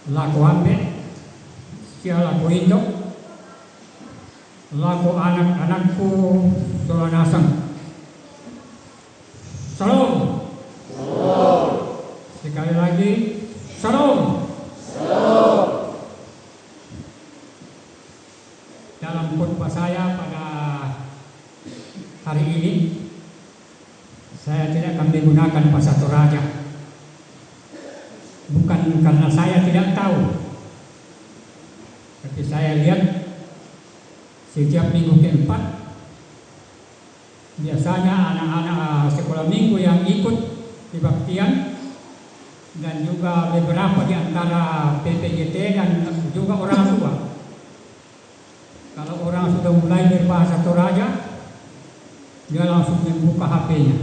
laku ambe, sia laku indo, laku anak-anakku solanasang. Salam. Salam. Sekali lagi, salam. Salam. Dalam khutbah saya pada hari ini, saya tidak akan menggunakan bahasa Toraja. Bukan karena saya tidak tahu, tapi saya lihat setiap minggu keempat biasanya anak-anak sekolah minggu yang ikut kebaktian dan juga beberapa di antara PPGT dan juga orang tua. Kalau orang sudah mulai berbahasa Toraja, dia langsung membuka HP-nya.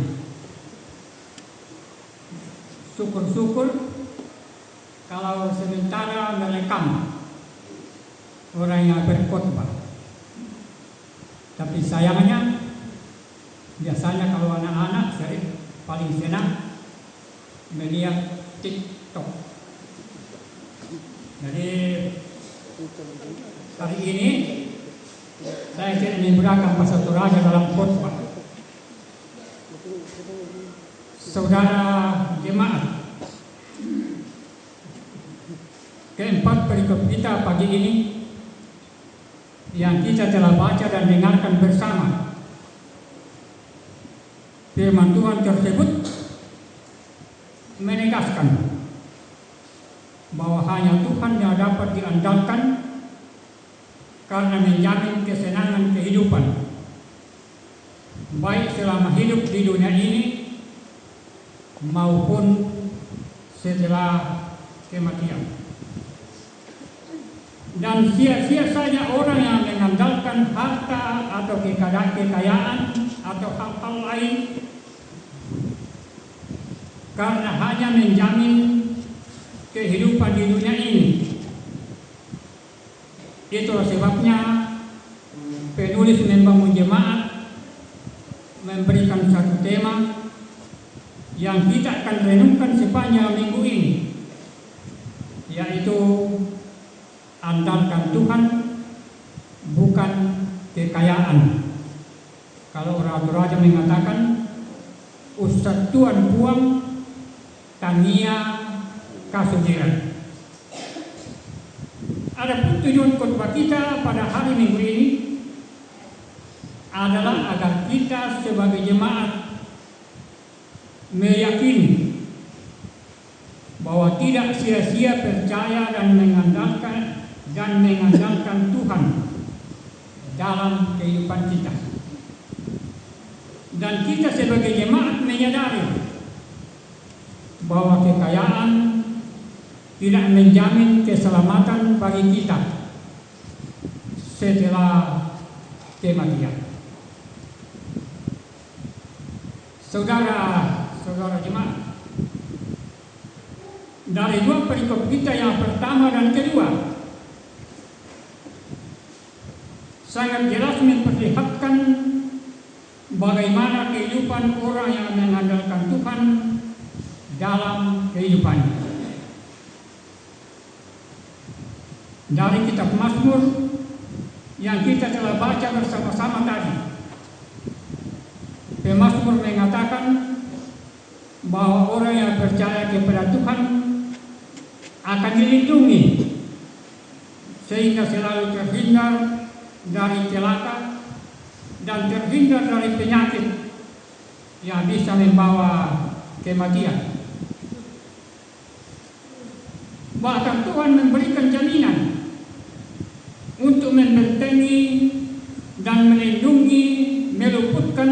Syukur-syukur kalau sementara merekam orang yang berkhotbah. Tapi sayangnya biasanya kalau anak-anak sering paling senang melihat TikTok. Jadi hari ini saya tidak menggunakan bahasa Toraja dalam khotbah. Saudara jemaat, keempat perikop kita pagi ini yang kita telah baca dan dengarkan bersama, firman Tuhan tersebut menegaskan bahwa hanya Tuhan yang dapat diandalkan karena menjamin kesenangan kehidupan, baik selama hidup di dunia ini maupun setelah kematian. Dan sia-sia saja orang yang mengandalkan harta atau kekayaan atau hal-hal lain karena hanya menjamin kehidupan di dunia ini. Itulah sebabnya penulis membangun jemaat memberikan satu tema yang kita akan renungkan sepanjang minggu ini, yaitu andalkan Tuhan, bukan kekayaan. Kalau orang Toraja mengatakan Ustaz Tuan buang tania kasujiran. Adapun tujuan khotbah kita pada hari Minggu ini adalah agar kita sebagai jemaat meyakini bahwa tidak sia-sia percaya dan mengandalkan Tuhan dalam kehidupan kita. Dan kita sebagai jemaat menyadari bahwa kekayaan tidak menjamin keselamatan bagi kita setelah kematian. Saudara jemaat, dari dua perikop kita yang pertama dan kedua sangat jelas memperlihatkan bagaimana kehidupan orang yang mengandalkan Tuhan dalam kehidupannya. Dari kitab Mazmur yang kita telah baca bersama-sama tadi, pemazmur mengatakan bahwa orang yang percaya kepada Tuhan akan dilindungi sehingga selalu terhindar dari celaka dan terhindar dari penyakit yang bisa membawa kematian. Bahkan Tuhan memberikan jaminan untuk membentengi dan melindungi, meluputkan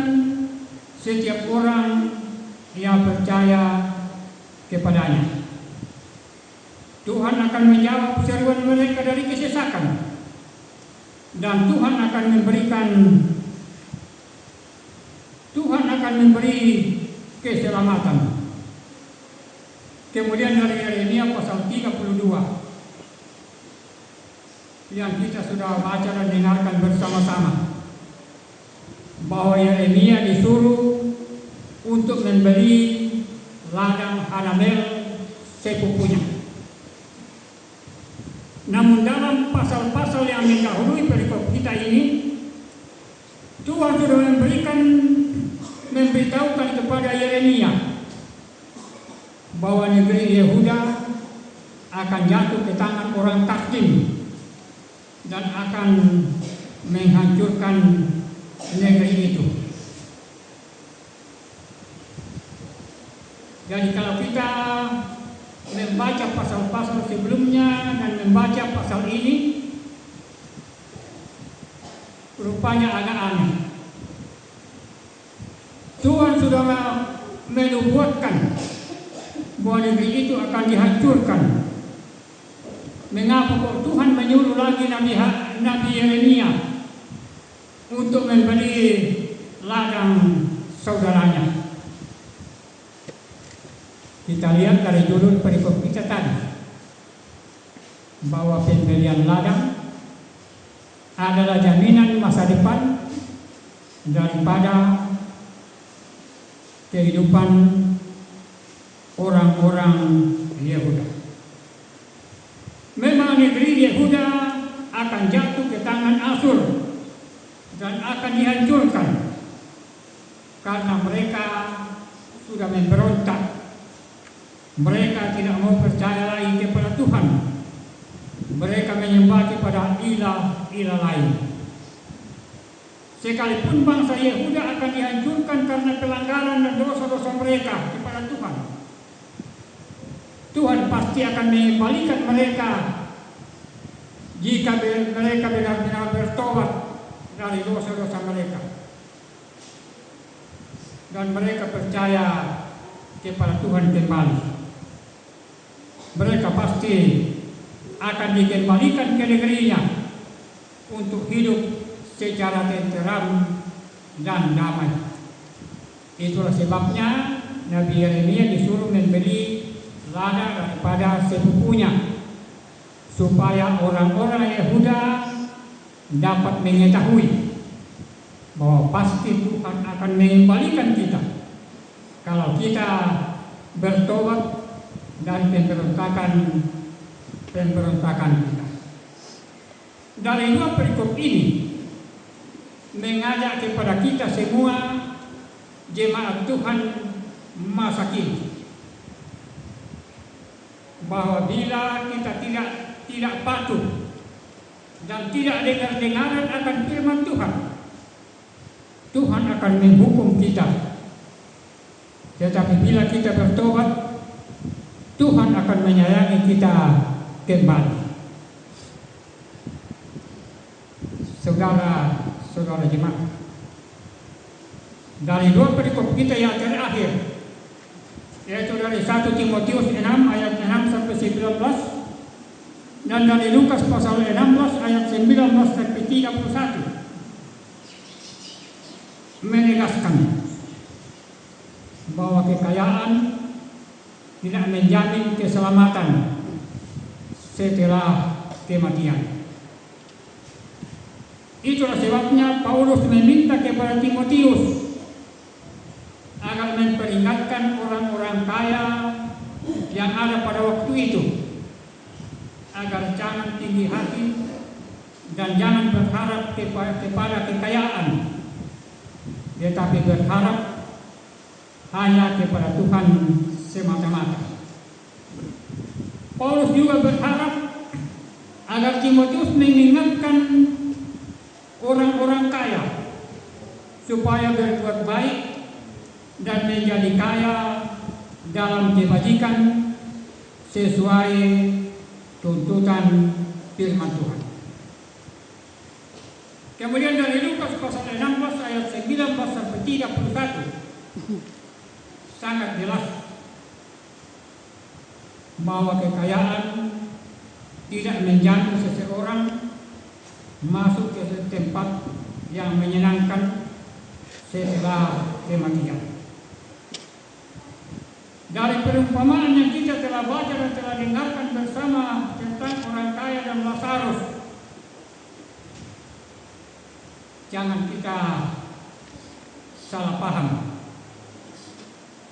setiap orang yang percaya kepadanya. Tuhan akan menjawab seruan mereka dari kesesakan, dan Tuhan akan memberi keselamatan. Kemudian dari Yeremia pasal 32 yang kita sudah baca dan dengarkan bersama-sama, bahwa Yeremia disuruh untuk membeli ladang Hanamel sepupunya. Namun dalam pasal-pasal yang mendahului perikop kita ini, Tuhan sudah memberitahukan kepada Yeremia bahwa negeri Yehuda akan jatuh ke tangan orang Kasdim dan akan menghancurkan negeri itu. Jadi kalau kita membaca pasal-pasal sebelumnya dan membaca pasal ini, rupanya agak aneh. Tuhan sudah menubuatkan bahwa negeri itu akan dihancurkan. Mengapa kok Tuhan menyuruh lagi Nabi Yeremia untuk membeli ladang saudaranya? Kita lihat dari judul perikop kita tadi, bahwa pembelian ladang adalah jaminan masa depan daripada kehidupan orang-orang Yehuda. Memang negeri Yehuda akan jatuh ke tangan Asyur dan akan dihancurkan karena mereka sudah memberontak. Mereka tidak mau percaya lagi kepada Tuhan. Mereka menyembah kepada ilah-ilah lain. Sekalipun bangsa Yehuda akan dihancurkan karena pelanggaran dan dosa-dosa mereka kepada Tuhan, Tuhan pasti akan mengembalikan mereka jika mereka benar-benar bertobat dari dosa-dosa mereka dan mereka percaya kepada Tuhan kembali. Mereka pasti akan dikembalikan ke negerinya untuk hidup secara tenteram dan damai. Itulah sebabnya Nabi Yeremia disuruh membeli ladang daripada sepupunya, supaya orang-orang Yehuda dapat mengetahui bahwa pasti Tuhan akan mengembalikan kita kalau kita bertobat dari pemberontakan kita. Dari dua perikop ini mengajak kepada kita semua jemaat Tuhan masa kini, bahwa bila kita tidak patuh dan tidak dengar-dengaran akan firman Tuhan, Tuhan akan menghukum kita. Tetapi bila kita bertobat, Tuhan akan menyayangi kita kembali. Saudara jemaat, dari dua perikop kita yang terakhir, yaitu dari 1 Timotius 6 ayat 6 sampai 19 dan dari Lukas pasal 16 ayat 19 sampai 31, menegaskan bahwa kekayaan tidak menjamin keselamatan setelah kematian. Itulah sebabnya Paulus meminta kepada Timotius agar memperingatkan orang-orang kaya yang ada pada waktu itu agar jangan tinggi hati dan jangan berharap kepada kekayaan, tetapi berharap hanya kepada Tuhan semata-mata. Paulus juga berharap agar Timotius mengingatkan orang-orang kaya supaya berbuat baik dan menjadi kaya dalam kebajikan sesuai tuntutan firman Tuhan. Kemudian dari Lukas pasal 16 ayat 19 sampai 31 sangat jelas bahwa kekayaan tidak menjamin seseorang masuk ke tempat yang menyenangkan setelah kematian. Dari perumpamaan yang kita telah baca dan telah dengarkan bersama tentang orang kaya dan Lazarus, jangan kita salah paham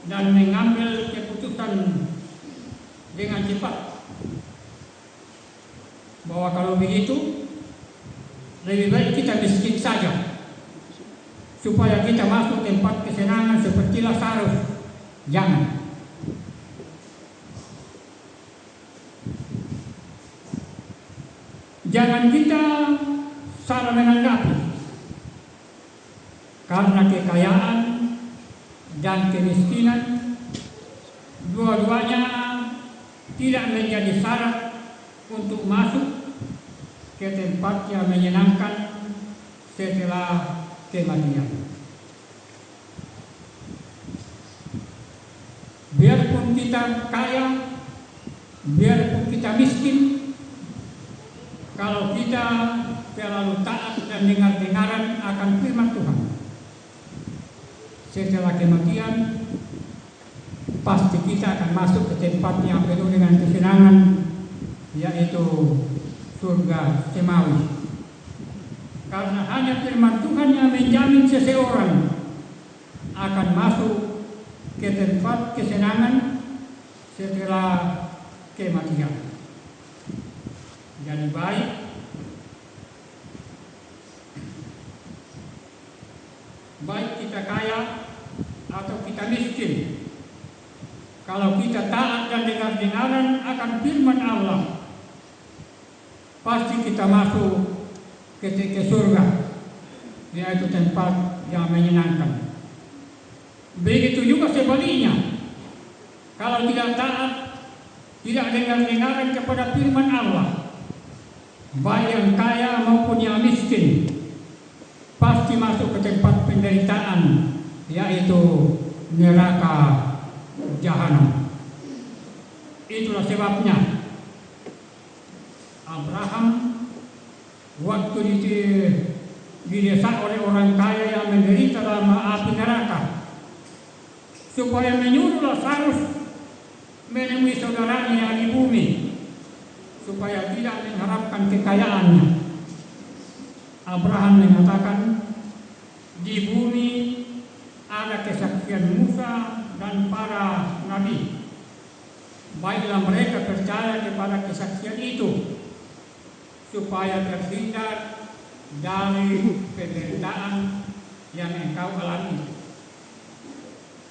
dan mengambil keputusan dengan cepat. bahwa kalau begitu lebih baik kita miskin saja supaya kita masuk tempat kesenangan seperti Lazarus. Jangan. Jangan kita salah menanggapi, karena kekayaan dan kemiskinan dua-duanya tidak menjadi syarat untuk masuk ke tempat yang menyenangkan setelah kematian. Biarpun kita kaya, biarpun kita miskin, kalau kita terlalu taat dan dengar-dengaran akan firman Tuhan, setelah kematian pasti kita akan masuk ke tempat yang penuh dengan kesenangan, yaitu surga semawi. Karena hanya firman Tuhan yang menjamin seseorang akan masuk ke tempat kesenangan setelah kematian. Jadi baik kita kaya atau kita miskin, kalau kita taat dan dengar-dengaran akan firman Allah, pasti kita masuk ke surga, yaitu tempat yang menyenangkan. Begitu juga sebaliknya, kalau tidak taat, tidak dengar-dengaran kepada firman Allah, baik yang kaya maupun yang miskin, pasti masuk ke tempat penderitaan, yaitu neraka jahanam. Itulah sebabnya Abraham waktu didesak oleh orang kaya yang menderita dalam api neraka, supaya menyuruh Lazarus menemui saudaranya yang di bumi, supaya tidak mengharapkan kekayaannya. Abraham mengatakan, di bumi ada kesaksian Musa dan para nabi, baiklah mereka percaya kepada kesaksian itu, supaya terhindar dari penderitaan yang engkau alami.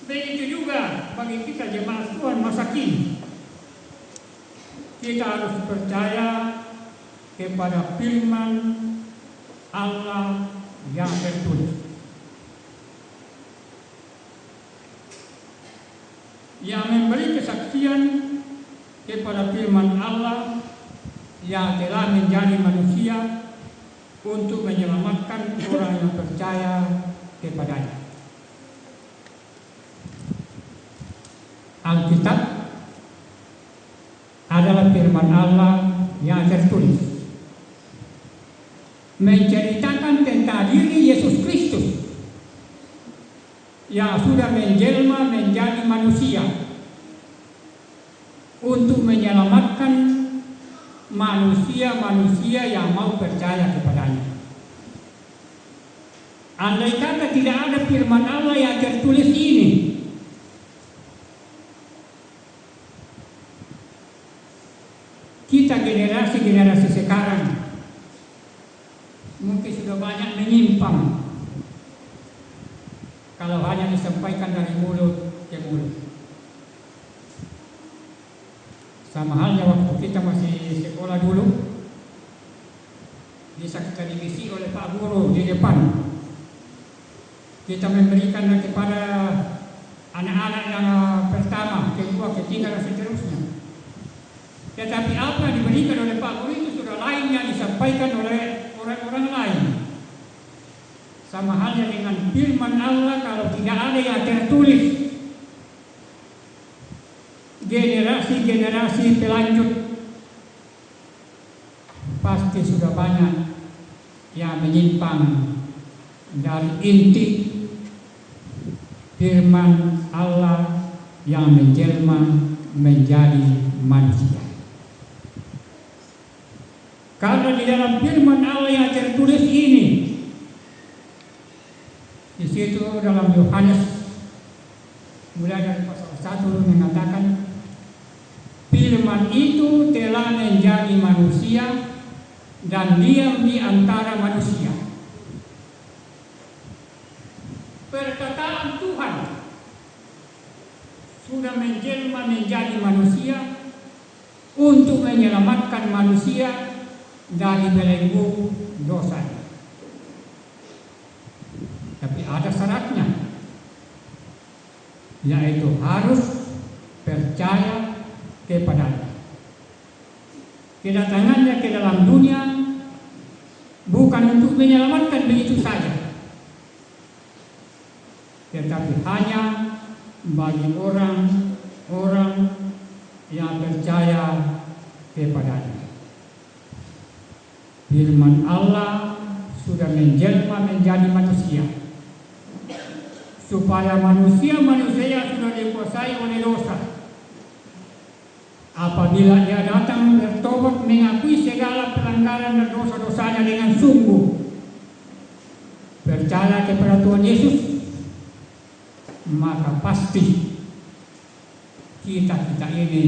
Begitu juga bagi kita jemaat Tuhan masa kini, kita harus percaya kepada firman Allah yang tertulis, yang memberi kesaksian kepada firman Allah yang telah menjadi manusia untuk menyelamatkan orang yang percaya kepadanya. Alkitab adalah firman Allah yang tertulis, menceritakan tentang diri Yesus Kristus yang sudah menjelma menjadi manusia untuk menyelamatkan manusia-manusia yang mau percaya kepadanya. Andai kata tidak ada firman Allah yang tertulis ini, kita generasi-generasi sekarang mungkin sudah banyak menyimpang kalau hanya disampaikan dari mulut ke mulut. Sama halnya waktu kita masih sekolah dulu, bisa kita divisi oleh Pak Guru di depan. Kita memberikan kepada anak-anak yang pertama, kedua, ketiga, dan seterusnya. Tetapi apa yang diberikan oleh Pak Guru itu sudah lain yang disampaikan oleh orang-orang lain. Sama halnya dengan firman Allah, kalau tidak ada yang tertulis, generasi-generasi pelanjut pasti sudah banyak yang menyimpang dari inti firman Allah yang menjelma menjadi manusia. Karena di dalam firman Allah yang tertulis ini, di situ dalam Yohanes mulai dari pasal 1 mengatakan, firman itu telah menjadi manusia dan diam di antara manusia. Perkataan Tuhan sudah menjelma menjadi manusia untuk menyelamatkan manusia dari belenggu dosa. Tapi ada syaratnya, yaitu harus percaya kepadanya. Kedatangannya ke dalam dunia bukan untuk menyelamatkan begitu saja, tetapi hanya bagi orang-orang yang percaya kepadanya. Firman Allah sudah menjelma menjadi manusia, supaya manusia sudah dikuasai oleh dosa. Apabila dia datang bertobat, mengakui segala pelanggaran dan dosa-dosanya dengan sungguh, percaya kepada Tuhan Yesus, maka pasti kita ini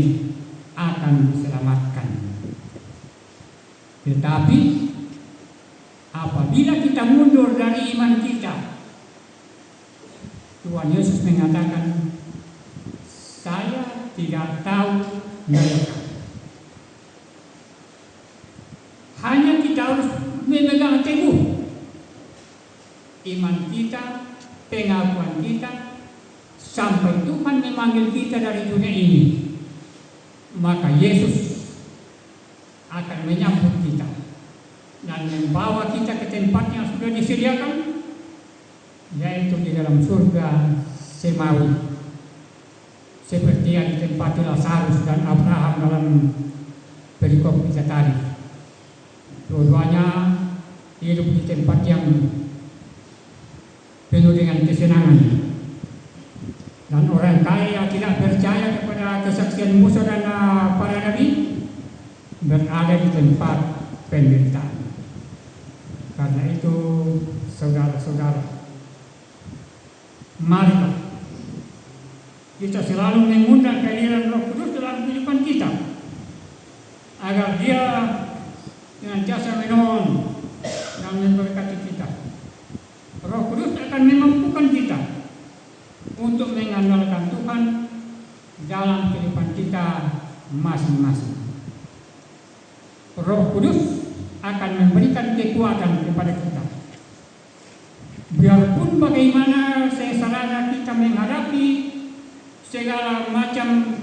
akan diselamatkan. Tetapi apabila kita mundur dari iman kita, Tuhan Yesus mengatakan, saya tidak tahu mereka. Hanya kita harus memegang teguh iman kita, pengakuan kita, sampai Tuhan memanggil kita dari dunia ini, maka Yesus akan menyambut kita dan membawa kita ke tempat yang sudah disediakan, yaitu di dalam surga semawi, seperti yang ditempati Lazarus dan Abraham dalam perikop kita tadi. Dua-duanya hidup di tempat yang penuh dengan kesenangan. Dan orang kaya yang tidak percaya kepada kesaksian Musa dan para nabi berada di tempat penderitaan. Karena itu, saudara-saudara, marilah kita selalu mengundang kehadiran Roh Kudus dalam kehidupan kita, agar Dia senantiasa menolong dan memberkati kita. Roh Kudus akan memampukan kita untuk mengandalkan Tuhan dalam kehidupan kita masing-masing. Roh Kudus akan memberikan kekuatan kepada kita. Biarpun bagaimana sengsara kita menghadapi segala macam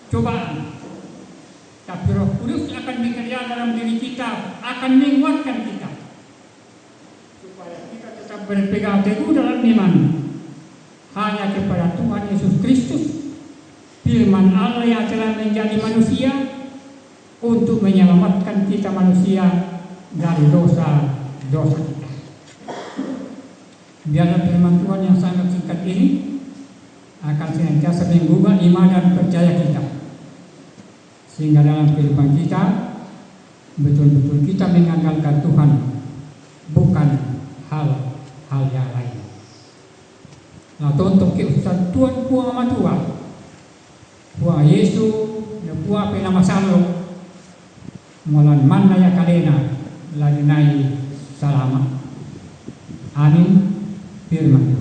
cobaan, tapi Roh Kudus akan bekerja dalam diri kita, akan menguatkan kita, supaya kita tetap berpegang teguh dalam iman hanya kepada Tuhan Yesus Kristus, firman Allah yang telah menjadi manusia untuk menyelamatkan kita manusia dari dosa-dosa kita. Biarlah firman Tuhan yang sangat singkat ini akan senantiasa menggugah iman dan percaya kita, sehingga dalam kehidupan kita betul-betul kita mengandalkan Tuhan, bukan hal yang lain. Nah, tonton ke Ustaz Tuhan puang matua, puang Yesu, puang penama salo, molan mana ya kalena, lalinai salama. Amin. Firman